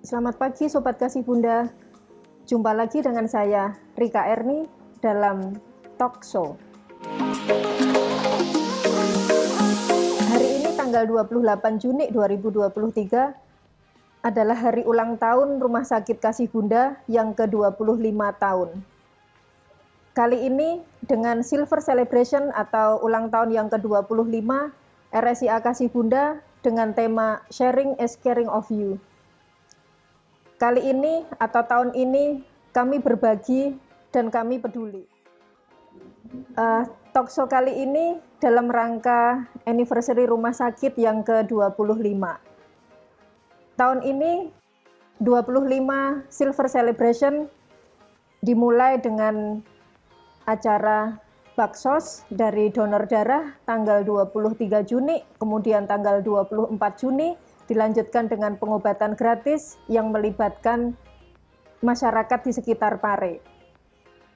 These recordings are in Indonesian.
Selamat pagi Sobat Kasih Bunda. Jumpa lagi dengan saya, Rika Erni, dalam Talk Show. Hari ini tanggal 28 Juni 2023 adalah hari ulang tahun Rumah Sakit Kasih Bunda yang ke-25 tahun. Kali ini dengan Silver Celebration atau ulang tahun yang ke-25 RSIA Kasih Bunda dengan tema Sharing is Caring of You. Kali ini atau tahun ini kami berbagi dan kami peduli. Talkshow kali ini dalam rangka anniversary rumah sakit yang ke-25. Tahun ini 25 Silver Celebration dimulai dengan acara baksos dari donor darah tanggal 23 Juni, kemudian tanggal 24 Juni, dilanjutkan dengan pengobatan gratis yang melibatkan masyarakat di sekitar Pare.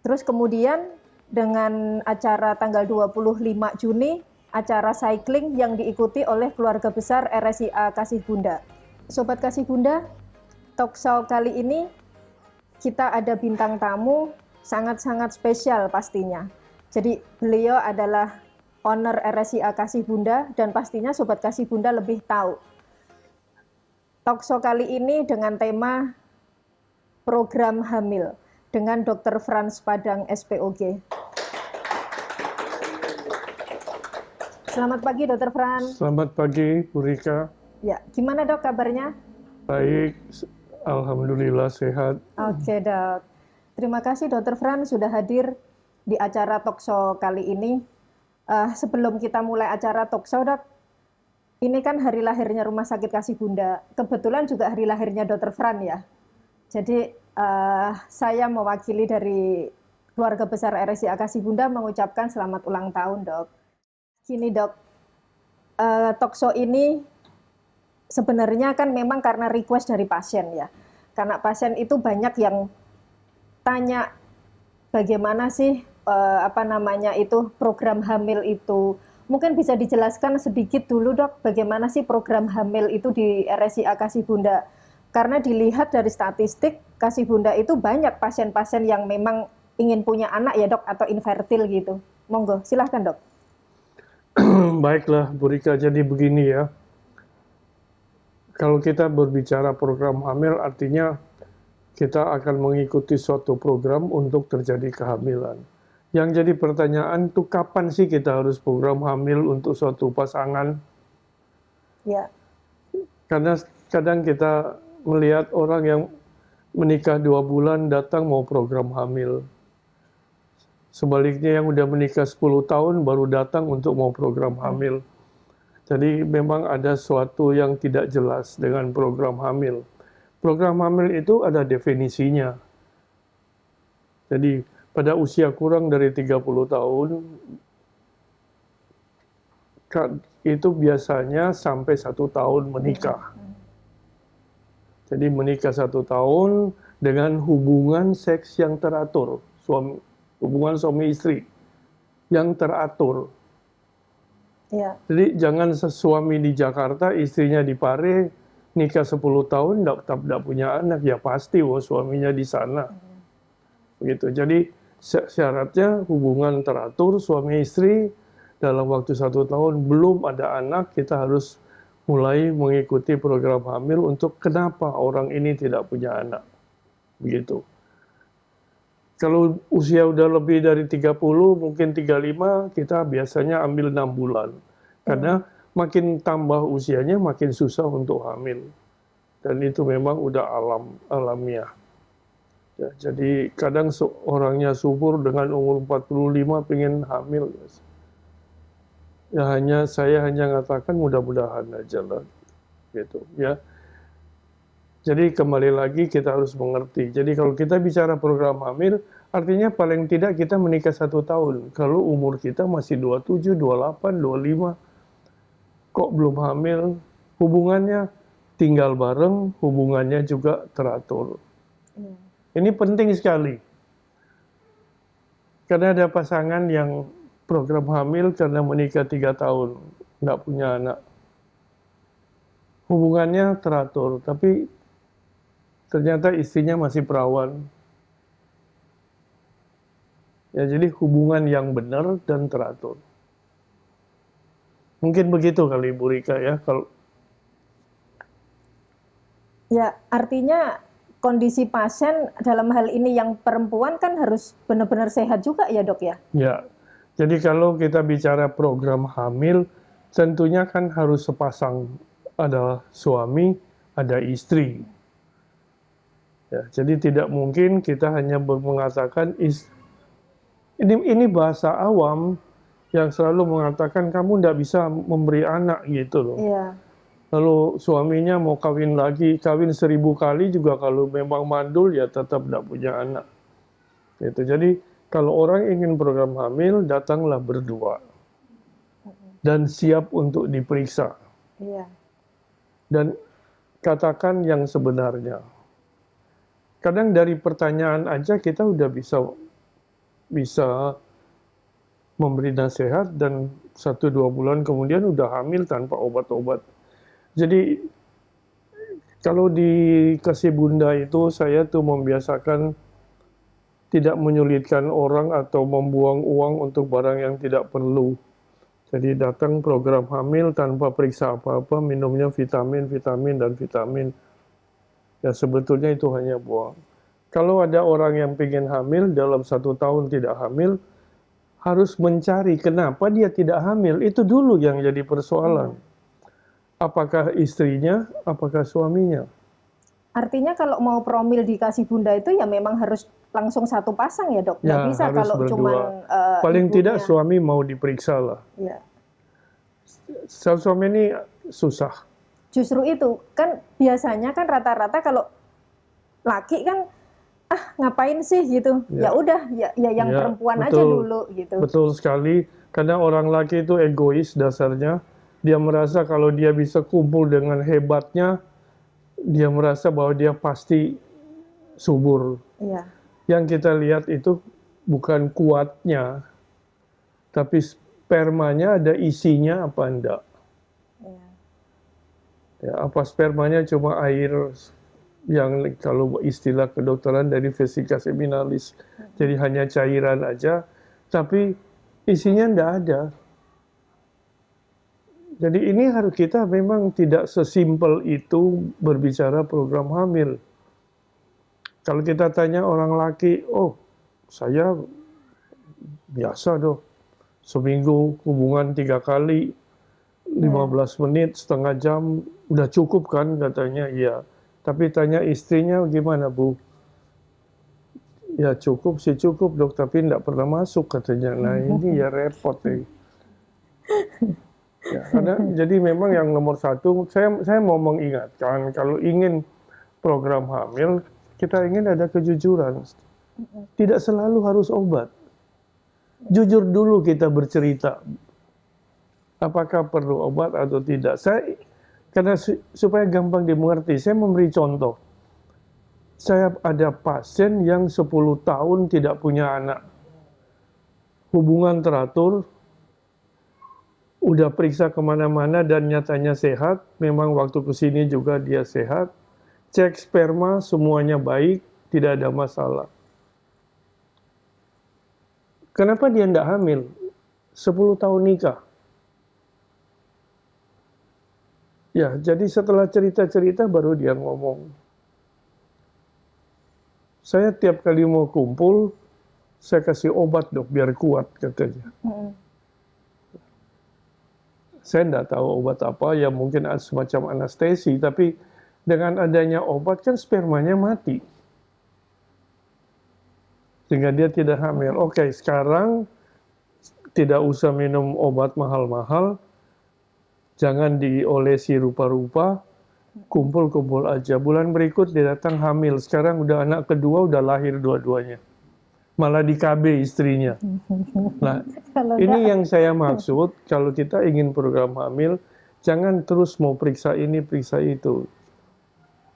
Terus kemudian dengan acara tanggal 25 Juni, acara cycling yang diikuti oleh keluarga besar RSIA Kasih Bunda. Sobat Kasih Bunda, talkshow kali ini kita ada bintang tamu sangat-sangat spesial pastinya. Jadi beliau adalah owner RSIA Kasih Bunda dan pastinya Sobat Kasih Bunda lebih tahu. Talkshow kali ini dengan tema program hamil dengan Dr. Frans Padang SPOG. Selamat pagi Dr. Frans. Selamat pagi Bu Rika. Ya, gimana Dok kabarnya? Baik, alhamdulillah sehat. Oke Dok. Terima kasih Dr. Frans sudah hadir di acara talkshow kali ini. Sebelum kita mulai acara talkshow Dok, ini kan hari lahirnya Rumah Sakit Kasih Bunda. Kebetulan juga hari lahirnya Dr. Fran ya. Jadi saya mewakili dari keluarga besar RSIA Kasih Bunda mengucapkan selamat ulang tahun Dok. Gini Dok, talkshow ini sebenarnya kan memang karena request dari pasien ya. Karena pasien itu banyak yang tanya bagaimana sih program hamil itu. Mungkin bisa dijelaskan sedikit dulu Dok, bagaimana sih program hamil itu di RSIA Kasih Bunda? Karena dilihat dari statistik, Kasih Bunda itu banyak pasien-pasien yang memang ingin punya anak ya Dok, atau infertil gitu. Monggo, silahkan Dok. Baiklah Bu Rika, jadi begini ya. Kalau kita berbicara program hamil, artinya kita akan mengikuti suatu program untuk terjadi kehamilan. Yang jadi pertanyaan tuh kapan sih kita harus program hamil untuk suatu pasangan? Ya. Karena kadang kita melihat orang yang menikah 2 bulan datang mau program hamil. Sebaliknya yang udah menikah 10 tahun baru datang untuk mau program hamil. Jadi memang ada sesuatu yang tidak jelas dengan program hamil. Program hamil itu ada definisinya. Jadi pada usia kurang dari 30 tahun, itu biasanya sampai 1 tahun menikah. Jadi menikah 1 tahun dengan hubungan seks yang teratur, hubungan suami istri yang teratur. Ya. Jadi jangan suami di Jakarta, istrinya di Pare, nikah 10 tahun, tidak punya anak, ya pasti suaminya di sana. Begitu. Jadi syaratnya hubungan teratur suami istri dalam waktu 1 tahun belum ada anak, kita harus mulai mengikuti program hamil untuk kenapa orang ini tidak punya anak. Begitu. Kalau usia udah lebih dari 30, mungkin 35, kita biasanya ambil 6 bulan. Karena makin tambah usianya makin susah untuk hamil. Dan itu memang udah alamiah. Ya, jadi kadang orangnya subur dengan umur 45 pengen hamil. Ya saya hanya mengatakan mudah-mudahan aja lah. Gitu ya. Jadi kembali lagi kita harus mengerti. Jadi kalau kita bicara program hamil, artinya paling tidak kita menikah 1 tahun. Kalau umur kita masih 27, 28, 25, kok belum hamil, hubungannya tinggal bareng, hubungannya juga teratur. Ini penting sekali. Karena ada pasangan yang program hamil karena menikah 3 tahun, nggak punya anak. Hubungannya teratur, tapi ternyata istrinya masih perawan. Ya, jadi hubungan yang benar dan teratur. Mungkin begitu kali Bu Rika ya. Kalau Ya, artinya kondisi pasien dalam hal ini yang perempuan kan harus benar-benar sehat juga ya dok ya? ya, jadi kalau kita bicara program hamil, tentunya kan harus sepasang, ada suami, ada istri. Ya, jadi tidak mungkin kita hanya mengatakan ini bahasa awam yang selalu mengatakan kamu tidak bisa memberi anak gitu loh. Iya. Lalu suaminya mau kawin lagi, kawin 1000 kali juga kalau memang mandul ya tetap tidak punya anak. Gitu. Jadi kalau orang ingin program hamil, datanglah berdua dan siap untuk diperiksa. Iya. Dan katakan yang sebenarnya. Kadang dari pertanyaan aja kita udah bisa memberi nasihat dan 1-2 bulan kemudian udah hamil tanpa obat-obat. Jadi kalau di Kasih Bunda itu saya tuh membiasakan tidak menyulitkan orang atau membuang uang untuk barang yang tidak perlu. Jadi datang program hamil tanpa periksa apa-apa, minumnya vitamin, dan vitamin. Ya sebetulnya itu hanya buang. Kalau ada orang yang ingin hamil dalam 1 tahun tidak hamil, harus mencari kenapa dia tidak hamil. Itu dulu yang jadi persoalan. Apakah istrinya, apakah suaminya? Artinya kalau mau promil di Kasih Bunda itu ya memang harus langsung satu pasang ya dok? Nggak Ya, bisa harus kalau berdua. cuman Paling ibunya. tidak suami mau diperiksa lah. Ya. Suami ini susah. Justru itu kan biasanya kan rata-rata kalau laki kan ngapain sih gitu, ya udah ya yang Ya, perempuan betul. aja dulu gitu. Betul sekali, karena orang laki itu egois dasarnya. Dia merasa kalau dia bisa kumpul dengan hebatnya, dia merasa bahwa dia pasti subur. Iya. Yang kita lihat itu bukan kuatnya, tapi spermanya ada isinya apa enggak. Iya. Ya, apa spermanya cuma air yang kalau istilah kedokteran dari vesika seminalis, jadi hanya cairan aja, tapi isinya enggak ada. Jadi ini harus kita memang tidak sesimpel itu berbicara program hamil. Kalau kita tanya orang laki, oh saya biasa dong, seminggu hubungan 3 kali, 15 menit, setengah jam, udah cukup kan katanya, iya. Tapi tanya istrinya gimana Bu? Ya cukup sih cukup dok, tapi enggak pernah masuk katanya. Nah ini ya repot nih. Ya, karena jadi memang yang nomor satu, saya mau mengingatkan kalau ingin program hamil, kita ingin ada kejujuran. Tidak selalu harus obat. Jujur dulu kita bercerita. Apakah perlu obat atau tidak. Karena supaya gampang dimengerti, saya memberi contoh. Saya ada pasien yang 10 tahun tidak punya anak. Hubungan teratur, udah periksa kemana-mana dan nyatanya sehat, memang waktu kesini juga dia sehat, cek sperma semuanya baik, tidak ada masalah. Kenapa dia tidak hamil? 10 tahun nikah. Ya, jadi setelah cerita-cerita baru dia ngomong. Saya tiap kali mau kumpul, saya kasih obat dok, biar kuat katanya. Saya tidak tahu obat apa, ya mungkin semacam anestesi, tapi dengan adanya obat kan spermanya mati. Sehingga dia tidak hamil. Oke, sekarang tidak usah minum obat mahal-mahal, jangan diolesi rupa-rupa, kumpul-kumpul aja. Bulan berikut dia datang hamil, sekarang udah anak kedua, udah lahir dua-duanya. Malah di KB istrinya. Nah, ini yang saya maksud, kalau kita ingin program hamil, jangan terus mau periksa ini, periksa itu.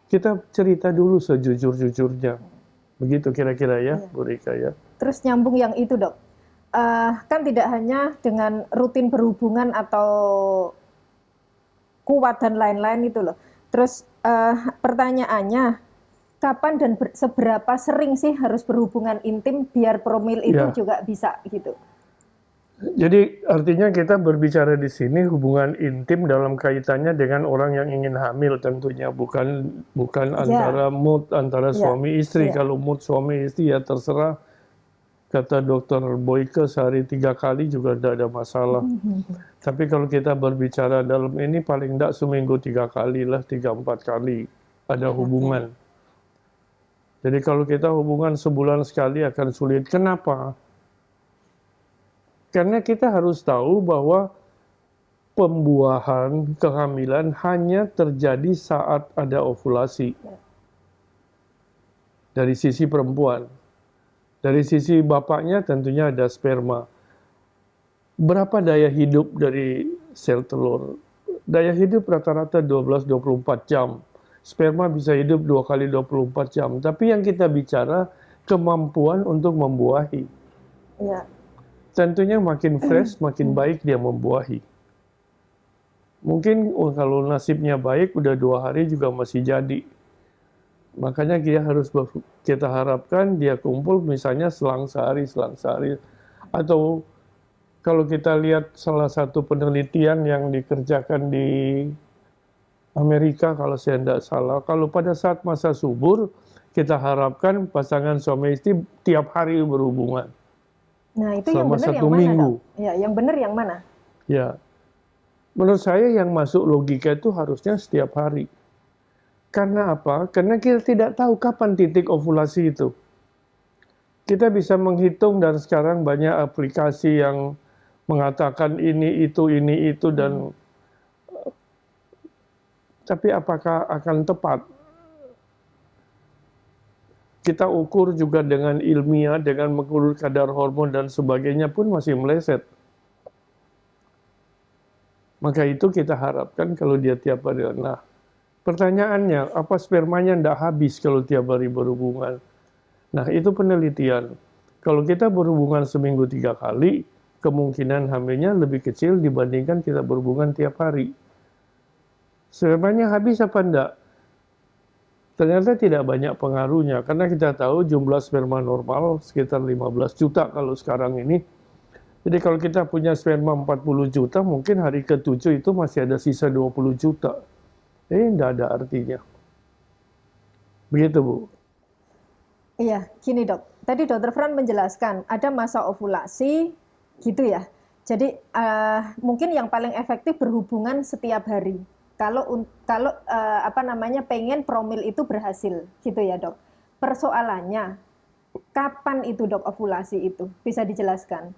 Kita cerita dulu sejujur-jujurnya. Begitu kira-kira ya, Bu Rika ya. Terus nyambung yang itu dok, kan tidak hanya dengan rutin berhubungan atau kuat dan lain-lain itu loh. Terus pertanyaannya, kapan dan seberapa sering sih harus berhubungan intim biar promil itu Ya, juga bisa gitu? jadi artinya kita berbicara di sini hubungan intim dalam kaitannya dengan orang yang ingin hamil tentunya, bukan bukan Ya, antara mood antara ya, suami istri. ya. Kalau mood suami istri ya terserah, kata dokter Boyke sehari 3 kali juga tidak ada masalah. Tapi kalau kita berbicara dalam ini paling tidak seminggu 3 kali lah, 3-4 kali ada Oke. hubungan. Jadi kalau kita hubungan sebulan sekali akan sulit. Kenapa? Karena kita harus tahu bahwa pembuahan kehamilan hanya terjadi saat ada ovulasi dari sisi perempuan. Dari sisi bapaknya tentunya ada sperma. Berapa daya hidup dari sel telur? Daya hidup rata-rata 12-24 jam. Sperma bisa hidup 2 kali 24 jam. Tapi yang kita bicara kemampuan untuk membuahi. Ya, Tentunya makin fresh, makin baik dia membuahi. Mungkin kalau nasibnya baik, udah 2 hari juga masih jadi. Makanya kita harapkan dia kumpul misalnya selang sehari. Atau kalau kita lihat salah satu penelitian yang dikerjakan di Amerika kalau saya tidak salah, kalau pada saat masa subur, kita harapkan pasangan suami istri tiap hari berhubungan nah itu yang selama benar yang 1 mana, Dok? minggu. Ya, yang benar yang mana? Ya, menurut saya yang masuk logika itu harusnya setiap hari. Karena apa? Karena kita tidak tahu kapan titik ovulasi itu. Kita bisa menghitung dan sekarang banyak aplikasi yang mengatakan ini itu dan tapi apakah akan tepat? Kita ukur juga dengan ilmiah, dengan mengukur kadar hormon dan sebagainya pun masih meleset. Maka itu kita harapkan kalau dia tiap hari. Nah, pertanyaannya, apa spermanya tidak habis kalau tiap hari berhubungan? Nah, itu penelitian. Kalau kita berhubungan seminggu 3 kali, kemungkinan hamilnya lebih kecil dibandingkan kita berhubungan tiap hari. Spermanya habis apa enggak? Ternyata tidak banyak pengaruhnya, karena kita tahu jumlah sperma normal sekitar 15 juta kalau sekarang ini. Jadi kalau kita punya sperma 40 juta, mungkin hari ke-7 itu masih ada sisa 20 juta. Jadi tidak ada artinya. Begitu, Bu. Iya, gini Dok. Tadi Dokter Fran menjelaskan ada masa ovulasi, gitu ya. Jadi mungkin yang paling efektif berhubungan setiap hari. Kalau apa namanya pengen promil itu berhasil, gitu ya Dok. Persoalannya, kapan itu Dok ovulasi itu? Bisa dijelaskan?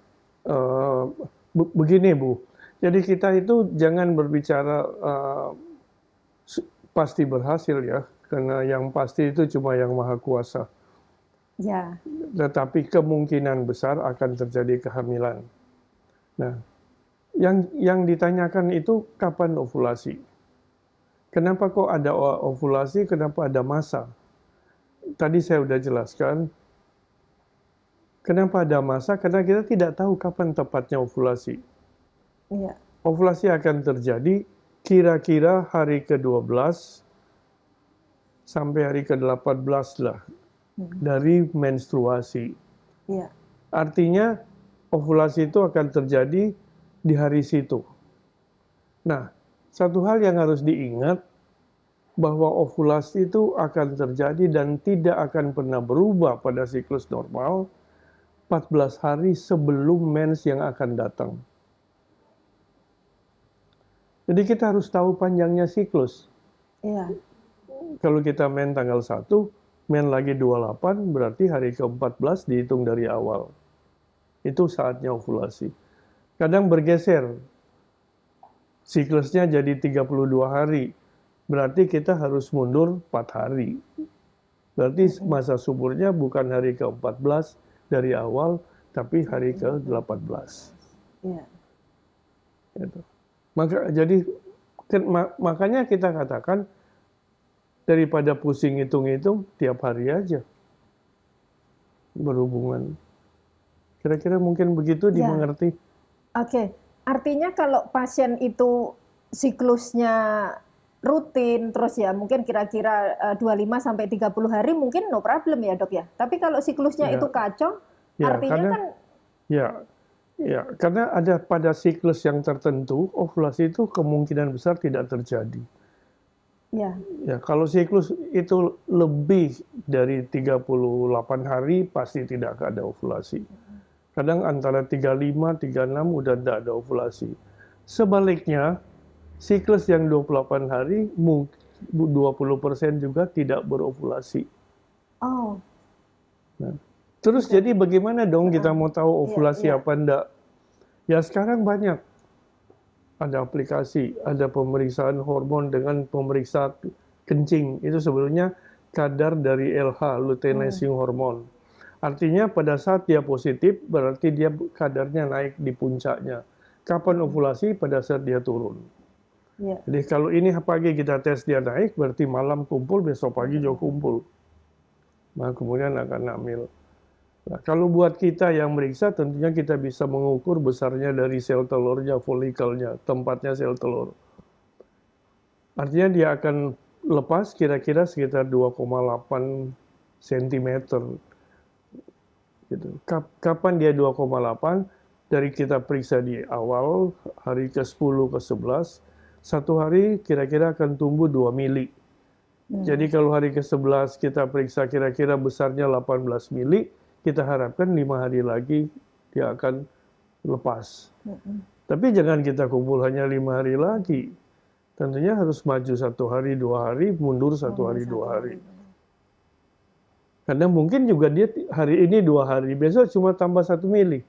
Eh, Begini, Bu. Jadi kita itu jangan berbicara pasti berhasil ya, karena yang pasti itu cuma yang maha kuasa. Ya, Tetapi kemungkinan besar akan terjadi kehamilan. Nah, yang ditanyakan itu kapan ovulasi? Kenapa kok ada ovulasi? Kenapa ada masa? Tadi saya sudah jelaskan. Kenapa ada masa? Karena kita tidak tahu kapan tepatnya ovulasi. iya, Ovulasi akan terjadi kira-kira hari ke-12 sampai hari ke-18 lah dari menstruasi. iya, Artinya ovulasi itu akan terjadi di hari situ. Nah, satu hal yang harus diingat bahwa ovulasi itu akan terjadi dan tidak akan pernah berubah pada siklus normal 14 hari sebelum mens yang akan datang. Jadi kita harus tahu panjangnya siklus. iya, Kalau kita men tanggal 1, men lagi 28, berarti hari ke-14 dihitung dari awal. Itu saatnya ovulasi. Kadang bergeser, siklusnya jadi 32 hari. Berarti kita harus mundur 4 hari. Berarti masa suburnya bukan hari ke-14 dari awal, tapi hari ke-18. iya. Gitu. Makanya kita katakan, daripada pusing hitung-hitung, tiap hari aja berhubungan. Kira-kira mungkin begitu Ya. dimengerti? Oke, artinya kalau pasien itu siklusnya rutin, terus ya mungkin kira-kira 25 sampai 30 hari mungkin no problem ya dok ya. Tapi kalau siklusnya itu Ya, kacau, ya artinya karena kan ya, ya karena ada pada siklus yang tertentu ovulasi itu kemungkinan besar tidak terjadi. ya, Ya, kalau siklus itu lebih dari 38 hari pasti tidak ada ovulasi. Kadang antara 35, 36 udah tidak ada ovulasi. Sebaliknya, siklus yang 28 hari, 20% juga tidak berovulasi. oh, Nah, terus oke, jadi bagaimana dong kita Heeh. mau tahu Iya, ovulasi iya. apa enggak? Ya sekarang banyak. Ada aplikasi, ada pemeriksaan hormon dengan pemeriksa kencing. Itu sebenarnya kadar dari LH, luteinizing hormone. Artinya pada saat dia positif, berarti dia kadarnya naik di puncaknya. Kapan ovulasi? Pada saat dia turun. Iya. Jadi kalau ini pagi kita tes dia naik, berarti malam kumpul, besok pagi juga kumpul. Nah, kemudian akan hamil. Nah, kalau buat kita yang meriksa, tentunya kita bisa mengukur besarnya dari sel telurnya, folikelnya, tempatnya sel telur. Artinya dia akan lepas kira-kira sekitar 2,8 cm. Gitu. Kapan dia 2,8? Dari kita periksa di awal, hari ke-10 ke-11, satu hari kira-kira akan tumbuh 2 mili. Jadi kalau hari ke-11 kita periksa kira-kira besarnya 18 mili, kita harapkan 5 hari lagi dia akan lepas. Tapi jangan kita kumpul hanya 5 hari lagi. Tentunya harus maju 1 hari, 2 hari, mundur 1 hari, 2 hari. Karena mungkin juga dia hari ini 2 hari, besok cuma tambah 1 mili.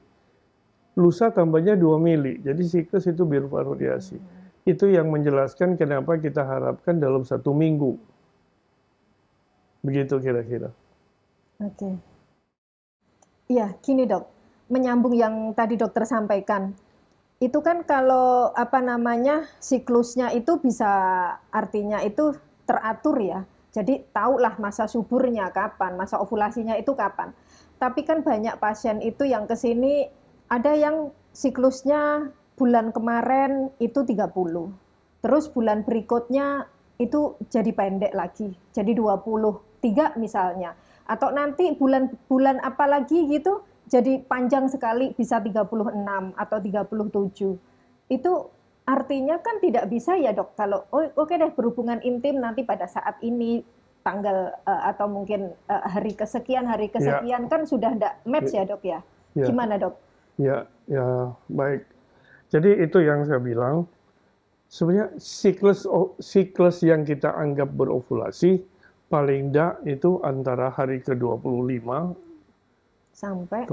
Lusa tambahnya 2 mili. Jadi siklus itu bervariasi. Itu yang menjelaskan kenapa kita harapkan dalam 1 minggu. Begitu kira-kira. Oke. Iya, gini dok, menyambung yang tadi dokter sampaikan, itu kan kalau apa namanya siklusnya itu bisa artinya itu teratur ya. Jadi tahulah masa suburnya kapan, masa ovulasinya itu kapan. Tapi kan banyak pasien itu yang kesini ada yang siklusnya bulan kemarin itu 30. Terus bulan berikutnya itu jadi pendek lagi, jadi 23 misalnya. Atau nanti bulan-bulan apa lagi gitu, jadi panjang sekali bisa 36 atau 37. Itu artinya kan tidak bisa ya dok, kalau oke deh berhubungan intim nanti pada saat ini tanggal atau mungkin hari kesekian Ya, kan sudah tidak match ya dok ya. ya, Gimana dok? ya, ya, baik. Jadi itu yang saya bilang, sebenarnya siklus yang kita anggap berovulasi, paling tidak itu antara hari ke-25 Sampai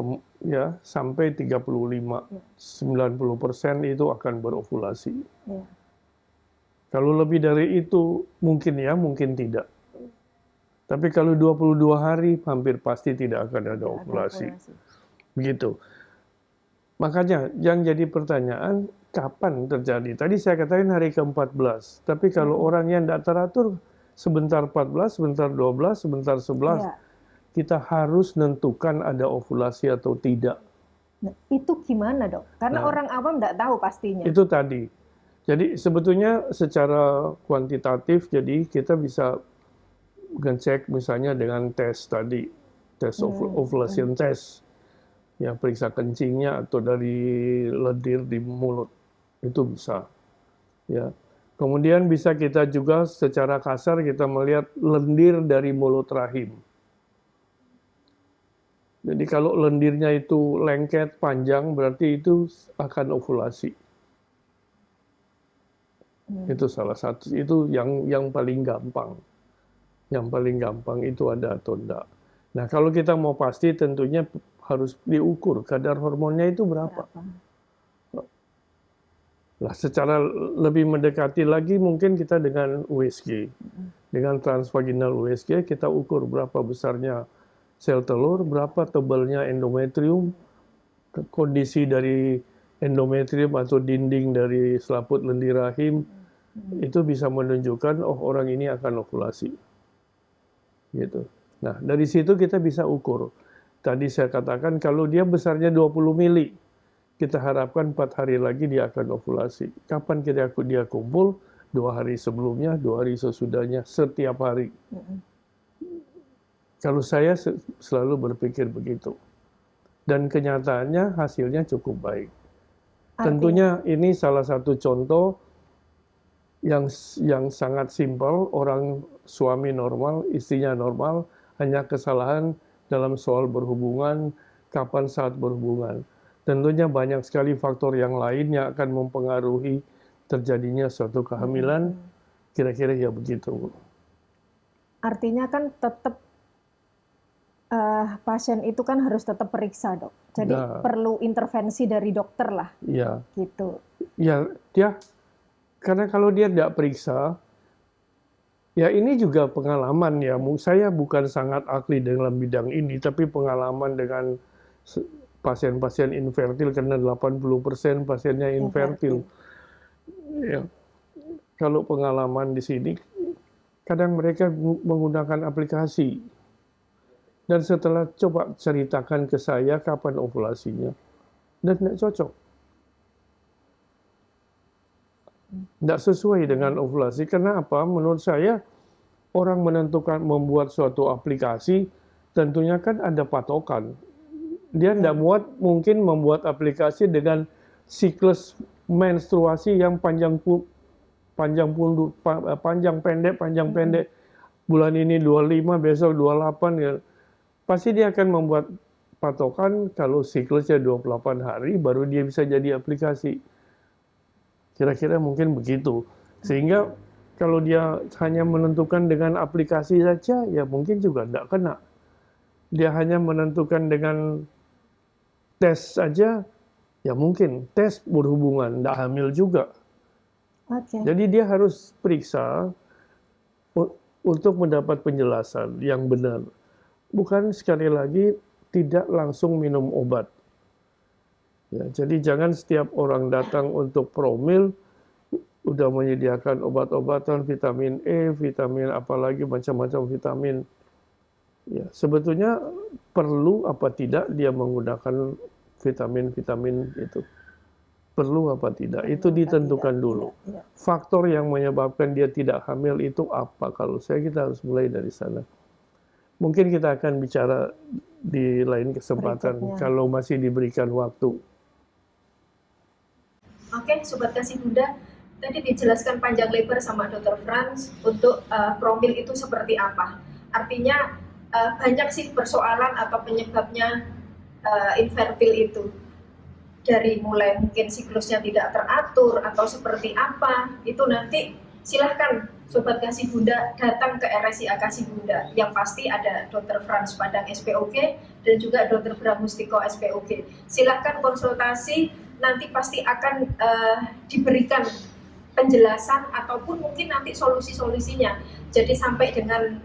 sampai 35. 90% itu akan berovulasi. ya, Kalau lebih dari itu mungkin ya, mungkin tidak. Tapi kalau 22 hari hampir pasti tidak akan ada ovulasi. Begitu. Makanya yang jadi pertanyaan kapan terjadi? Tadi saya katakan hari ke-14. Tapi kalau orang yang tidak teratur sebentar 14, sebentar 12, sebentar 11, ya. kita harus menentukan ada ovulasi atau tidak. Nah, itu gimana dok? Karena Nah, orang awam tidak tahu pastinya. itu tadi. Jadi sebetulnya secara kuantitatif, jadi kita bisa ngecek misalnya dengan tes tadi, tes ovulation test, yang periksa kencingnya atau dari lendir di mulut, itu bisa. Ya. Kemudian bisa kita juga secara kasar kita melihat lendir dari mulut rahim. Jadi kalau lendirnya itu lengket, panjang, berarti itu akan ovulasi. Itu salah satu, itu yang paling gampang. Yang paling gampang itu ada atau enggak. Nah, kalau kita mau pasti tentunya harus diukur kadar hormonnya itu berapa. Nah, secara lebih mendekati lagi mungkin kita dengan USG. Dengan transvaginal USG kita ukur berapa besarnya sel telur, berapa tebalnya endometrium, kondisi dari endometrium atau dinding dari selaput lendir rahim, itu bisa menunjukkan oh orang ini akan ovulasi. Gitu. Nah, dari situ kita bisa ukur. Tadi saya katakan kalau dia besarnya 20 mili, kita harapkan 4 hari lagi dia akan ovulasi. Kapan dia kumpul? 2 hari sebelumnya, 2 hari sesudahnya, setiap hari. Kalau saya selalu berpikir begitu. Dan kenyataannya hasilnya cukup baik. Tentunya ini salah satu contoh yang sangat simpel, orang suami normal, istrinya normal, hanya kesalahan dalam soal berhubungan, kapan saat berhubungan. Tentunya banyak sekali faktor yang lain yang akan mempengaruhi terjadinya suatu kehamilan, kira-kira ya begitu. Artinya kan tetap pasien itu kan harus tetap periksa, Dok. Jadi perlu intervensi dari dokter lah. Iya. Gitu. Ya, karena kalau dia tidak periksa, ya ini juga pengalaman ya. Saya bukan sangat ahli dalam bidang ini, tapi pengalaman dengan pasien-pasien infertil, karena 80% pasiennya infertil. Ya. Kalau pengalaman di sini, kadang mereka menggunakan aplikasi. Dan setelah coba ceritakan ke saya kapan ovulasinya, dan tidak cocok. Tidak sesuai dengan ovulasi. Karena apa? Menurut saya, orang membuat suatu aplikasi, tentunya kan ada patokan. Dia tidak mungkin membuat aplikasi dengan siklus menstruasi yang panjang pendek. Bulan ini 25, besok 28. Ya. Pasti dia akan membuat patokan kalau siklusnya 28 hari, baru dia bisa jadi aplikasi. Kira-kira mungkin begitu. Sehingga kalau dia hanya menentukan dengan aplikasi saja, ya mungkin juga tidak kena. Dia hanya menentukan dengan tes saja, ya mungkin tes berhubungan, tidak hamil juga. Jadi dia harus periksa untuk mendapat penjelasan yang benar. Bukan sekali lagi tidak langsung minum obat. Ya, jadi jangan setiap orang datang untuk promil udah menyediakan obat-obatan, vitamin E, vitamin apalagi macam-macam vitamin. Ya, sebetulnya perlu apa tidak dia menggunakan vitamin-vitamin itu? Perlu apa tidak? Itu ditentukan dulu. Faktor yang menyebabkan dia tidak hamil itu apa? Kalau kita harus mulai dari sana. Mungkin kita akan bicara di lain kesempatan kalau masih diberikan waktu. Oke, Sobat Kasih Bunda, tadi dijelaskan panjang lebar sama Dr. Frans untuk promil itu seperti apa. Artinya banyak sih persoalan atau penyebabnya infertil itu. Dari mulai mungkin siklusnya tidak teratur atau seperti apa, itu nanti silahkan Sobat Kasih Bunda datang ke RSIA Kasih Bunda. Yang pasti ada Dr. Frans Padang SPOG dan juga Dr. Bram Mustiko SPOG. Silahkan konsultasi, nanti pasti akan diberikan penjelasan ataupun mungkin nanti solusi-solusinya. Jadi sampai dengan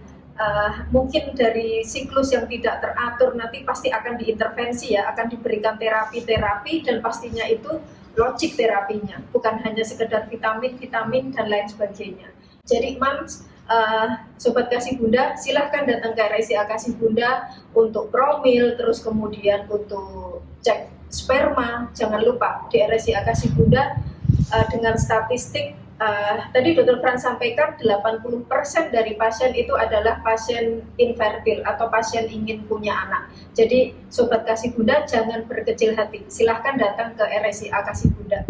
mungkin dari siklus yang tidak teratur nanti pasti akan diintervensi ya, akan diberikan terapi-terapi dan pastinya itu logik terapinya, bukan hanya sekedar vitamin dan lain sebagainya. Jadi Mams, Sobat Kasih Bunda, silahkan datang ke RSIA Kasih Bunda untuk promil, terus kemudian untuk cek sperma. Jangan lupa di RSIA Kasih Bunda dengan statistik tadi Dr. Frans sampaikan 80% dari pasien itu adalah pasien infertil atau pasien ingin punya anak. Jadi Sobat Kasih Bunda jangan berkecil hati, silahkan datang ke RSIA Kasih Bunda.